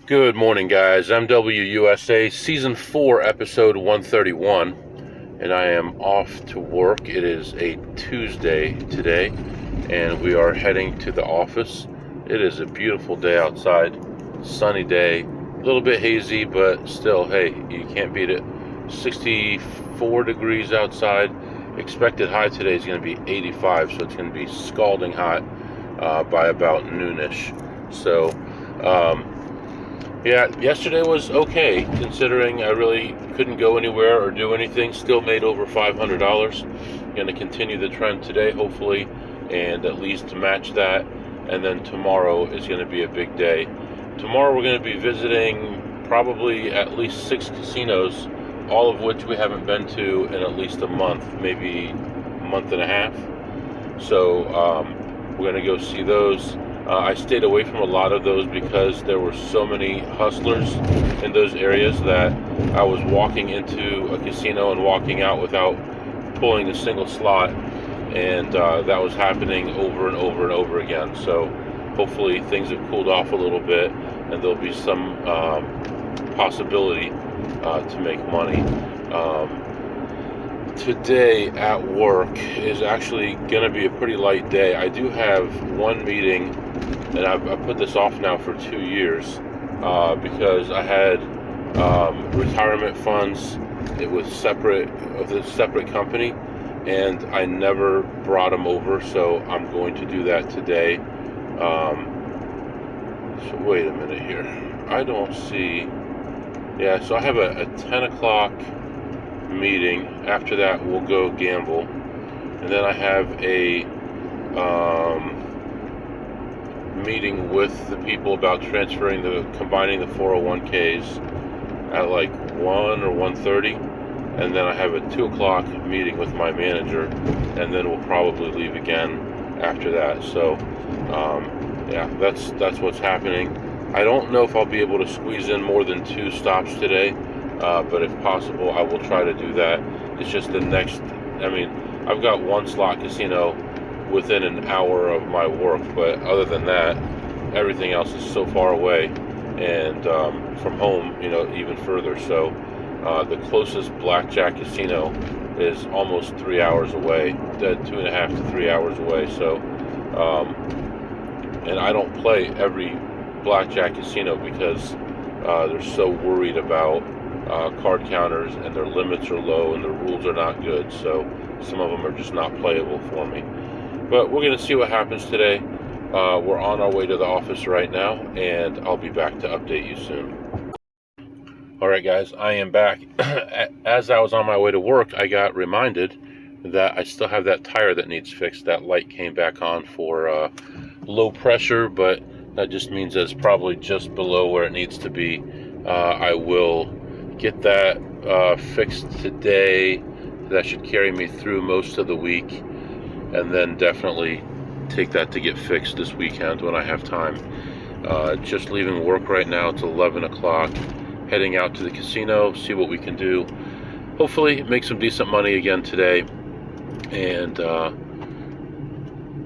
Good morning, guys. MWUSA Season 4, Episode 131, and I am off to work. It is a Tuesday today, and we are heading to the office. It is a beautiful day outside, sunny day, a little bit hazy, but still, hey, you can't beat it. 64 degrees outside. Expected high today is going to be 85, so it's going to be scalding hot by about noonish. So, yeah, yesterday was okay, considering I really couldn't go anywhere or do anything. Still made over $500. Going to continue the trend today, hopefully, and at least match that. And then tomorrow is going to be a big day. Tomorrow we're going to be visiting probably at least 6 casinos, all of which we haven't been to in at least a month, maybe a month and a half. So we're going to go see those. I stayed away from a lot of those because there were so many hustlers in those areas that I was walking into a casino and walking out without pulling a single slot, and that was happening over and over and over again. So hopefully things have cooled off a little bit and there'll be some possibility to make money. Today at work is actually going to be a pretty light day. I do have one meeting, and I've put this off now for 2 years because I had retirement funds with a separate company, and I never brought them over, so I'm going to do that today. So wait a minute here. I don't see. Yeah, so I have a 10 o'clock meeting. After that we'll go gamble, and then I have a meeting with the people about combining the 401ks at like 1 or 1:30, and then I have a 2 o'clock meeting with my manager, and then we'll probably leave again after that. So yeah, that's what's happening. I don't know if I'll be able to squeeze in more than 2 stops today, but if possible, I will try to do that. It's just I've got one slot casino within an hour of my work, but other than that, everything else is so far away, and from home, even further. So the closest blackjack casino is almost 3 hours away, 2.5 to 3 hours away. So, and I don't play every blackjack casino because they're so worried about card counters, and their limits are low and the rules are not good, so some of them are just not playable for me. But we're going to see what happens today. We're on our way to the office right now, and I'll be back to update you soon. Alright guys, I am back. As I was on my way to work, I got reminded that I still have that tire that needs fixed. That light came back on for low pressure, but that just means that it's probably just below where it needs to be. I will get that fixed today. That should carry me through most of the week, and then definitely take that to get fixed this weekend when I have time. Just leaving work right now. It's 11 o'clock. Heading out to the casino, see what we can do. Hopefully make some decent money again today. And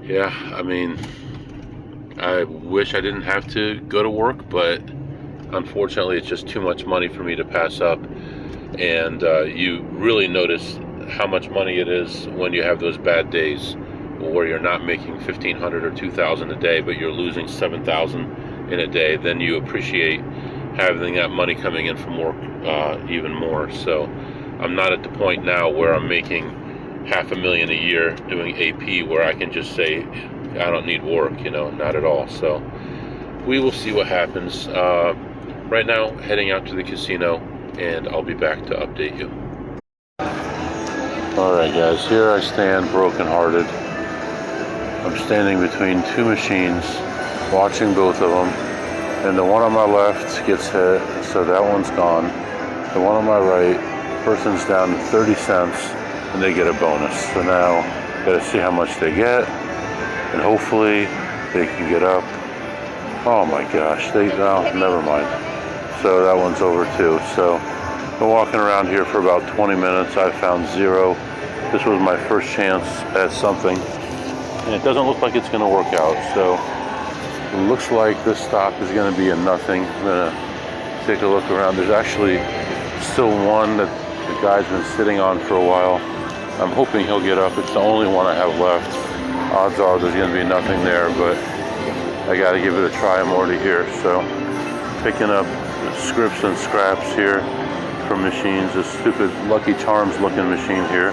yeah, I wish I didn't have to go to work, but unfortunately it's just too much money for me to pass up. And you really notice how much money it is when you have those bad days where you're not making $1,500 or $2,000 a day, but you're losing $7,000 in a day. Then you appreciate having that money coming in from work even more. So I'm not at the point now where I'm making $500,000 a year doing AP where I can just say I don't need work, not at all. So we will see what happens. Right now, heading out to the casino, and I'll be back to update you. Alright guys, here I stand brokenhearted. I'm standing between 2 machines, watching both of them, and the one on my left gets hit, so that one's gone. The one on my right, person's down to 30 cents, and they get a bonus. So now, gotta see how much they get, and hopefully they can get up. Oh my gosh, never mind. So that one's over too. So I've been walking around here for about 20 minutes. I found 0. This was my first chance at something, and it doesn't look like it's going to work out. So it looks like this stop is going to be a nothing. I'm going to take a look around. There's actually still one that the guy's been sitting on for a while. I'm hoping he'll get up. It's the only one I have left. Odds are there's going to be nothing there, but I got to give it a try. I'm already here. So picking up scripts and scraps here from machines. This stupid Lucky Charms looking machine here.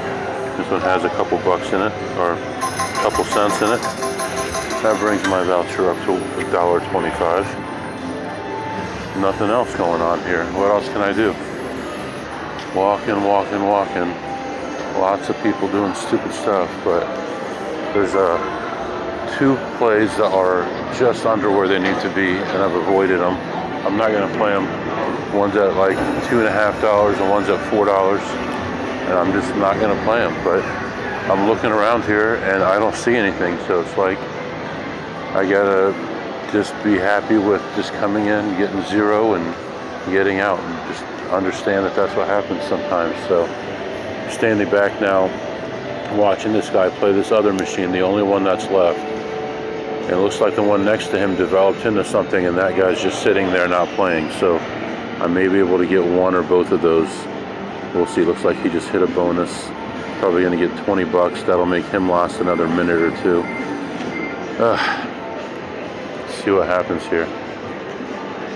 This one has a couple bucks in it, or a couple cents in it. That brings my voucher up to $1.25. Nothing else going on here. What else can I do? Walking. Lots of people doing stupid stuff, but there's two plays that are just under where they need to be, and I've avoided them. I'm not going to play them. One's at like $2.50 and one's at $4, and I'm just not going to play them. But I'm looking around here and I don't see anything, so it's like I gotta just be happy with just coming in, getting zero, and getting out, and just understand that that's what happens sometimes. So standing back now, watching this guy play this other machine, the only one that's left. And it looks like the one next to him developed into something, and that guy's just sitting there not playing. So I may be able to get one or both of those. We'll see. Looks like he just hit a bonus. Probably going to get 20 bucks. That'll make him last another minute or two. See what happens here.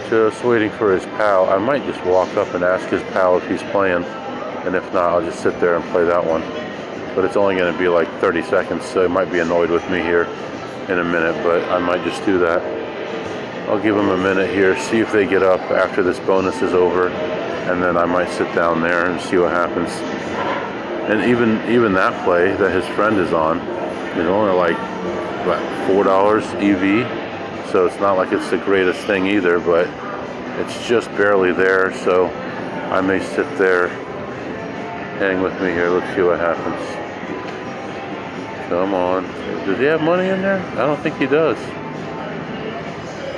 Just waiting for his pal. I might just walk up and ask his pal if he's playing, and if not, I'll just sit there and play that one. But it's only going to be like 30 seconds, so he might be annoyed with me here in a minute, but I might just do that. I'll give him a minute here, see if they get up after this bonus is over, and then I might sit down there and see what happens. And even that play that his friend is on is only like, what, $4 EV? So it's not like it's the greatest thing either, but it's just barely there. So I may sit there. Hang with me here. Let's see what happens. Come on. Does he have money in there? I don't think he does.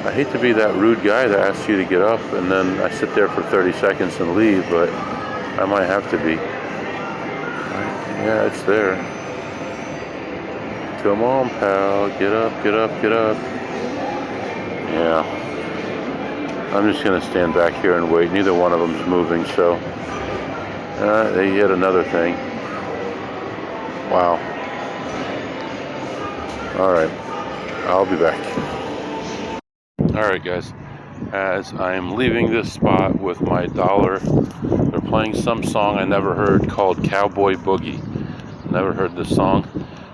I hate to be that rude guy that asks you to get up and then I sit there for 30 seconds and leave, but I might have to be. Yeah, it's there. Come on, pal. Get up. Yeah. I'm just going to stand back here and wait. Neither one of them's moving, so. They hit another thing. Wow. Alright. I'll be back. Alright, guys. As I am leaving this spot with my dollar, they're playing some song I never heard called Cowboy Boogie. Never heard this song.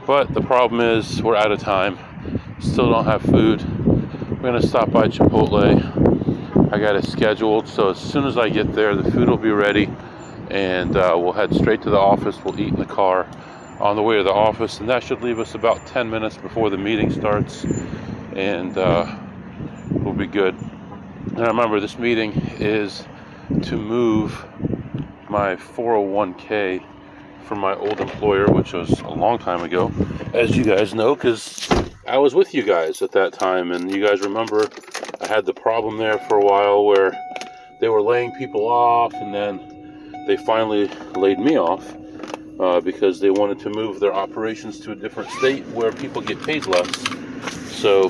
But the problem is we're out of time. Still don't have food. We're going to stop by Chipotle. I got it scheduled, so as soon as I get there, the food will be ready, and we'll head straight to the office. We'll eat in the car on the way to the office, and that should leave us about 10 minutes before the meeting starts, and we'll be good. And remember, this meeting is to move my 401k from my old employer, which was a long time ago, as you guys know, because I was with you guys at that time, and you guys remember I had the problem there for a while where they were laying people off, and then they finally laid me off because they wanted to move their operations to a different state where people get paid less. So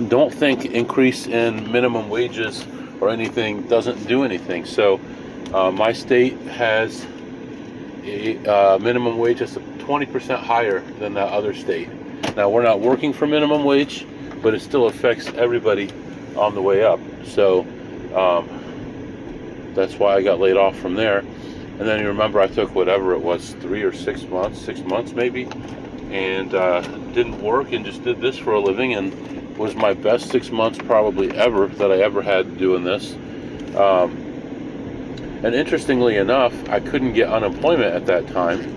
don't think increase in minimum wages or anything doesn't do anything. So my state has a minimum wage that's 20% higher than that other state. Now, we're not working for minimum wage, but it still affects everybody on the way up. So that's why I got laid off from there. And then you remember I took whatever it was, 3 or 6 months, 6 months maybe, and didn't work and just did this for a living, and was my best 6 months probably ever that I ever had doing this. And interestingly enough, I couldn't get unemployment at that time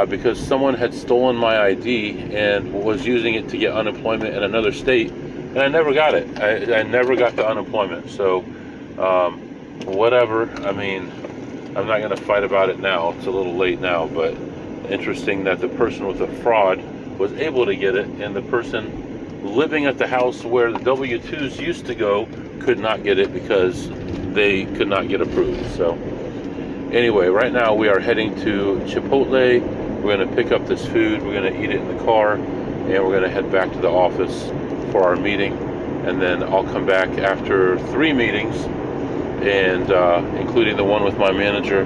because someone had stolen my ID and was using it to get unemployment in another state, and I never got it. I never got the unemployment. So whatever. I mean, I'm not going to fight about it now. It's a little late now, but interesting that the person with the fraud was able to get it, and the person living at the house where the W-2s used to go could not get it because they could not get approved. So anyway, right now we are heading to Chipotle. We're going to pick up this food. We're going to eat it in the car, and we're going to head back to the office for our meeting. and then I'll come back after 3 meetings, and including the one with my manager,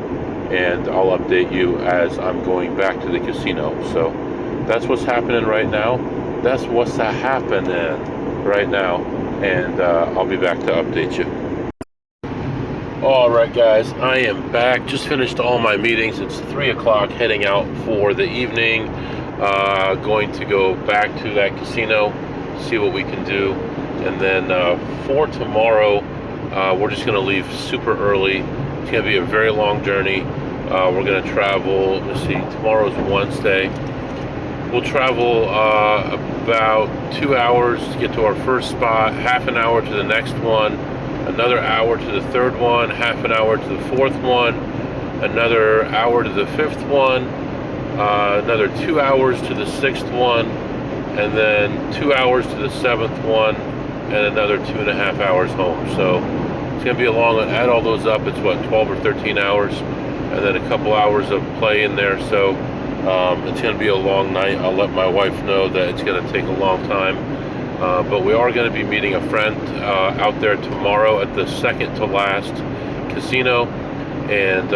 and I'll update you as I'm going back to the casino. So that's what's happening right now. That's what's happening right now, and I'll be back to update you. Alright guys, I am back. Just finished all my meetings. It's 3 o'clock, heading out for the evening. Going to go back to that casino, see what we can do. And then for tomorrow, we're just going to leave super early. It's going to be a very long journey. We're going to travel, let's see, tomorrow's Wednesday. We'll travel about 2 hours to get to our first spot, half an hour to the next one, another hour to the third one, half an hour to the fourth one, another hour to the fifth one, another 2 hours to the sixth one, and then 2 hours to the seventh one, and another 2.5 hours home. So it's going to be a long one. Add all those up, it's what, 12 or 13 hours, and then a couple hours of play in there. So it's going to be a long night. I'll let my wife know that it's going to take a long time. But we are going to be meeting a friend out there tomorrow at the second to last casino, and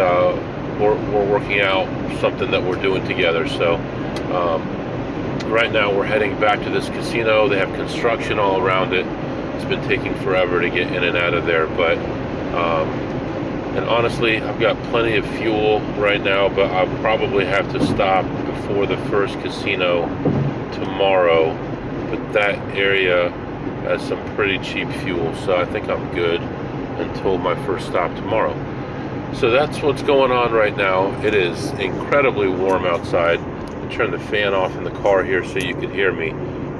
we're working out something that we're doing together. So right now we're heading back to this casino. They have construction all around it. It's been taking forever to get in and out of there, but and honestly, I've got plenty of fuel right now, but I'll probably have to stop before the first casino tomorrow. But that area has some pretty cheap fuel, so I think I'm good until my first stop tomorrow. So that's what's going on right now. It is incredibly warm outside. I turned the fan off in the car here so you could hear me,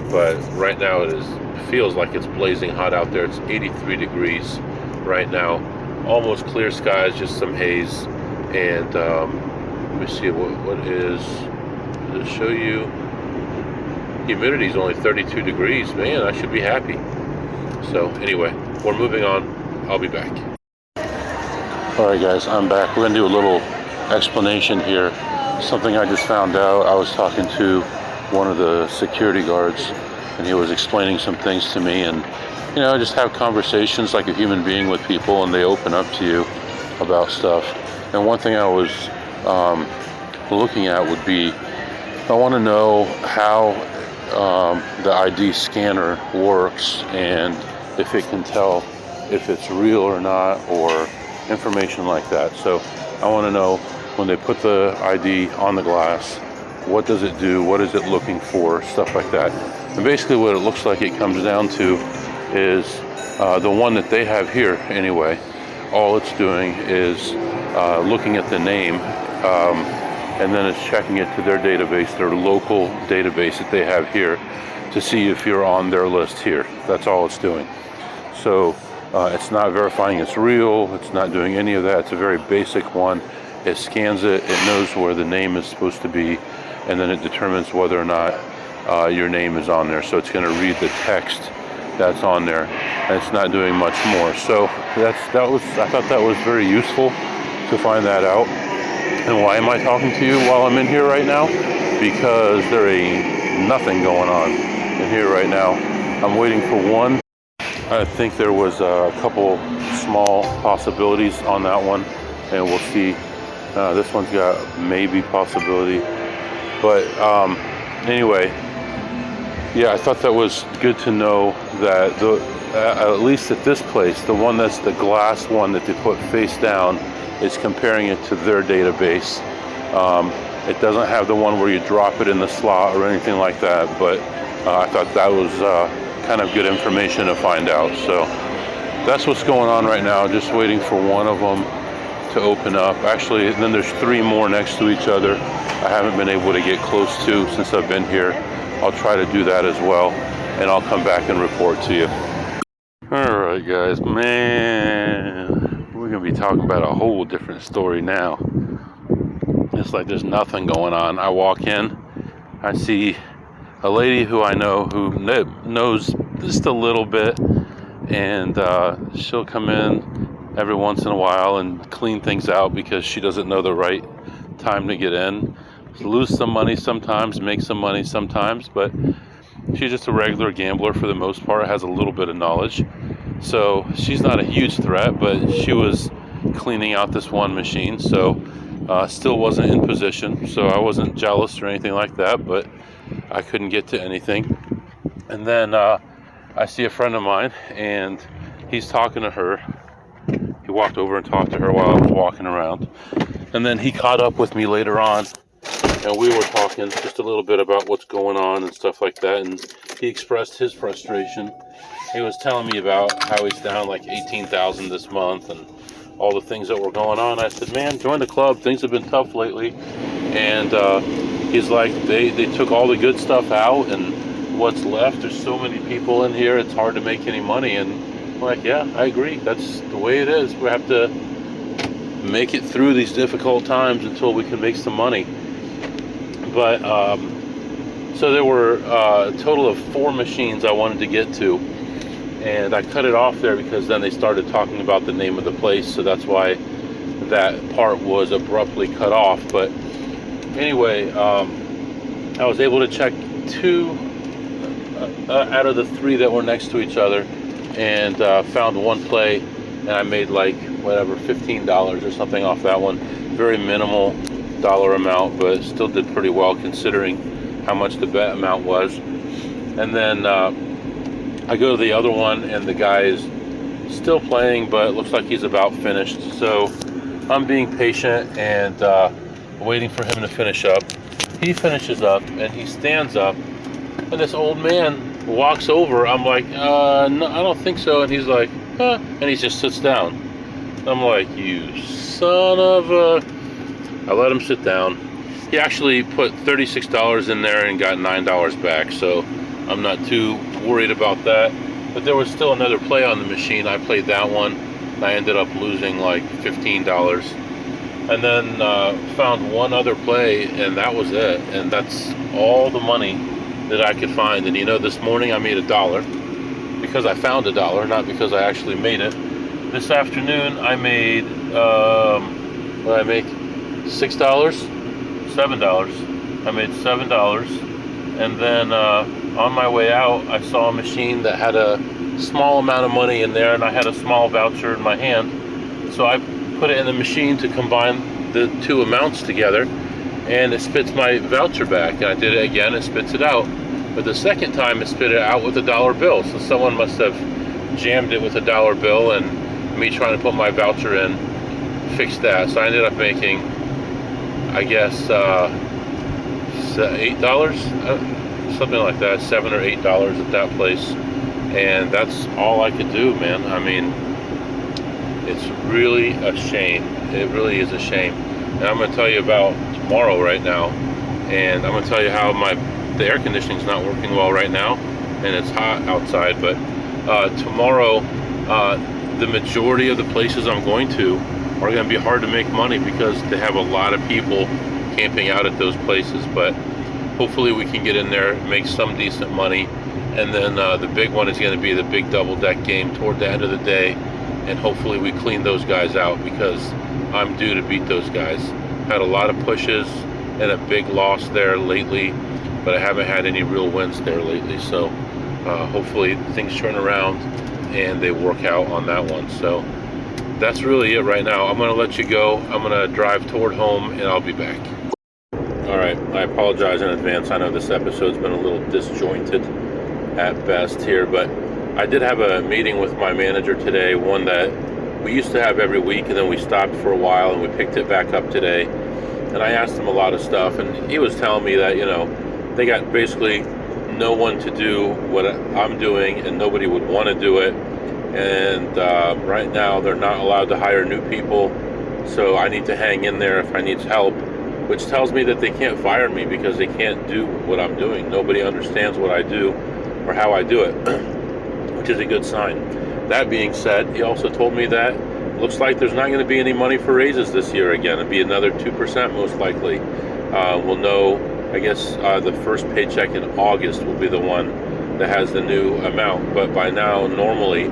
but right now it feels like it's blazing hot out there. It's 83 degrees right now. Almost clear skies, just some haze. And let me see, what is, does it show you? Humidity is only 32 degrees. Man, I should be happy. So anyway, we're moving on. I'll be back. Alright guys, I'm back. We're going to do a little explanation here. Something I just found out. I was talking to one of the security guards, and he was explaining some things to me, and you know, just have conversations like a human being with people, and they open up to you about stuff. And one thing I was looking at would be, I want to know how the ID scanner works, and if it can tell if it's real or not, or information like that. So I want to know, when they put the ID on the glass, what does it do, what is it looking for, stuff like that. And basically what it looks like it comes down to is the one that they have here anyway. All it's doing is looking at the name, and then it's checking it to their database, their local database that they have here, to see if you're on their list here. That's all it's doing. So it's not verifying it's real, it's not doing any of that. It's a very basic one. It scans it, it knows where the name is supposed to be, and then it determines whether or not your name is on there. So it's going to read the text that's on there, and it's not doing much more. So I thought that was very useful to find that out. And why am I talking to you while I'm in here right now? Because there ain't nothing going on in here right now. I'm waiting for one. I think there was a couple small possibilities on that one, and we'll see. This one's got maybe possibility, but anyway, yeah, I thought that was good to know that at least at this place, the one that's the glass one that they put face down is comparing it to their database. It doesn't have the one where you drop it in the slot or anything like that, but I thought that was kind of good information to find out. So that's what's going on right now, just waiting for one of them to open up. Actually, then there's 3 more next to each other I haven't been able to get close to since I've been here. I'll try to do that as well, and I'll come back and report to you. Alright guys, man, we're going to be talking about a whole different story now. It's like there's nothing going on. I walk in, I see a lady who I know who knows just a little bit, and she'll come in every once in a while and clean things out because she doesn't know the right time to get in. Lose some money sometimes, make some money sometimes, but She's just a regular gambler for the most part, has a little bit of knowledge. So she's not a huge threat, but she was cleaning out this one machine, so still wasn't in position. So I wasn't jealous or anything like that, but I couldn't get to anything. And then I see a friend of mine, and he's talking to her. He walked over and talked to her while I was walking around. And then he caught up with me later on, and we were talking just a little bit about what's going on and stuff like that. And he expressed his frustration. He was telling me about how he's down like 18,000 this month and all the things that were going on. I said, man, join the club. Things have been tough lately. And he's like, they took all the good stuff out, and what's left, there's so many people in here, it's hard to make any money. And I'm like, yeah, I agree. That's the way it is. We have to make it through these difficult times until we can make some money. But so there were a total of 4 machines I wanted to get to, and I cut it off there because then they started talking about the name of the place, so that's why that part was abruptly cut off. But anyway, I was able to check 2 out of the 3 that were next to each other, and found one play, and I made like whatever $15 or something off that one. Very minimal dollar amount, but still did pretty well considering how much the bet amount was. And then I go to the other one, and the guy is still playing, but it looks like he's about finished. So I'm being patient and waiting for him to finish up. He finishes up, and he stands up, and this old man walks over. I'm like, no, I don't think so. And he's like, huh, and he just sits down. I'm like, you son of a... I let him sit down. He actually put $36 in there and got $9 back, so I'm not too worried about that. But there was still another play on the machine. I played that one, and I ended up losing like $15. And then found one other play, and that was it. And that's all the money that I could find. And you know, this morning I made $1 because I found $1, not because I actually made it. This afternoon I made, what did I make? $6? $7. I made $7. And then on my way out, I saw a machine that had a small amount of money in there, and I had a small voucher in my hand. So I put it in the machine to combine the 2 amounts together, and it spits my voucher back. And I did it again, it spits it out. But the second time it spit it out with a $1 bill. So someone must have jammed it with a $1 bill, and me trying to put my voucher in fixed that. So I ended up making, I guess, $8, something like that, $7 or $8 at that place. And that's all I could do, man. I mean, it's really a shame. It really is a shame. And I'm going to tell you about tomorrow right now. And I'm going to tell you how the air conditioning's not working well right now, and it's hot outside. But tomorrow, the majority of the places I'm going to are going to be hard to make money because they have a lot of people camping out at those places. But hopefully we can get in there, make some decent money. And then the big one is going to be the big double deck game toward the end of the day. And hopefully we clean those guys out because I'm due to beat those guys. Had a lot of pushes and a big loss there lately, but I haven't had any real wins there lately. So hopefully things turn around and they work out on that one. So that's really it right now. I'm going to let you go. I'm going to drive toward home, and I'll be back. All right, I apologize in advance. I know this episode's been a little disjointed at best here, but I did have a meeting with my manager today, one that we used to have every week, and then we stopped for a while, and we picked it back up today. And I asked him a lot of stuff, and he was telling me that, you know, they got basically no one to do what I'm doing, and nobody would want to do it. And right now they're not allowed to hire new people, so I need to hang in there if I need help, which tells me that they can't fire me because they can't do what I'm doing. Nobody understands what I do or how I do it, which is a good sign. That being said, he also told me that it looks like there's not going to be any money for raises this year again. It'll be another 2% most likely. We'll know, I guess, the first paycheck in August will be the one that has the new amount. But by now, normally,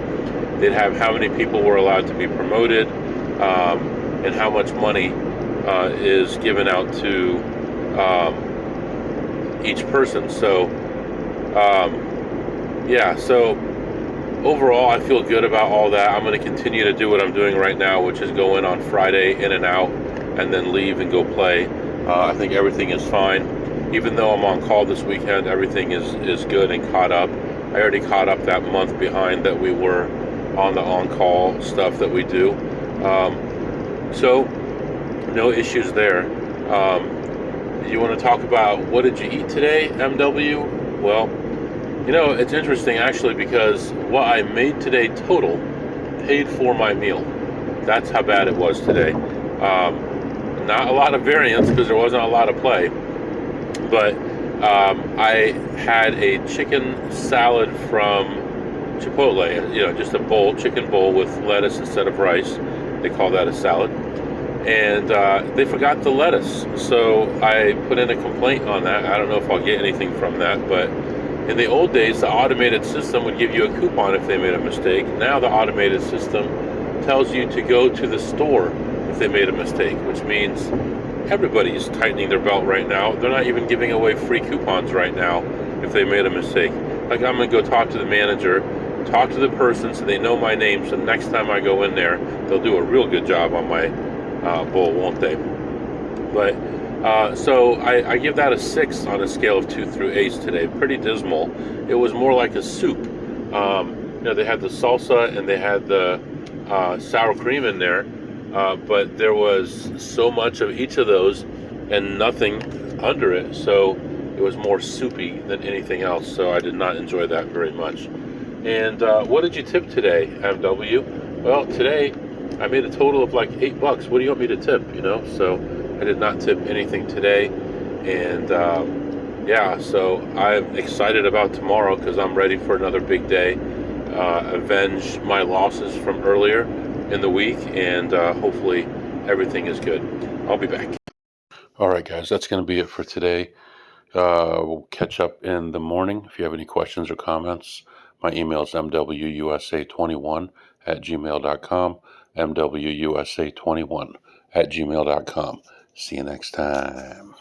they'd have how many people were allowed to be promoted and how much money is given out to each person. So Yeah, so overall, I feel good about all that. I'm going to continue to do what I'm doing right now, which is go in on Friday, in and out, and then leave and go play. I think everything is fine. Even though I'm on call this weekend, everything is good and caught up. I already caught up that month behind that we were on the on-call stuff that we do. So no issues there. You want to talk about what did you eat today, MW? Well, it's interesting actually because what I made today total paid for my meal. That's how bad it was today. Not a lot of variance because there wasn't a lot of play, but I had a chicken salad from Chipotle, just a chicken bowl with lettuce instead of rice. They call that a salad. And they forgot the lettuce. So I put in a complaint on that. I don't know if I'll get anything from that, but in the old days, the automated system would give you a coupon if they made a mistake. Now the automated system tells you to go to the store if they made a mistake, which means everybody's tightening their belt right now. They're not even giving away free coupons right now if they made a mistake. Like, I'm going to go talk to the manager, talk to the person so they know my name, so next time I go in there, they'll do a real good job on my bowl, won't they? But so I give that a 6 on a scale of 2 through 8 today. Pretty dismal. It was more like a soup. They had the salsa and they had the sour cream in there, but there was so much of each of those and nothing under it. So it was more soupy than anything else. So I did not enjoy that very much. And what did you tip today, MW? Well, today I made a total of like $8. What do you want me to tip? So I did not tip anything today, and so I'm excited about tomorrow because I'm ready for another big day, avenge my losses from earlier in the week, and hopefully everything is good. I'll be back. All right, guys, that's going to be it for today. We'll catch up in the morning. If you have any questions or comments, my email is mwusa21@gmail.com, mwusa21@gmail.com. See you next time.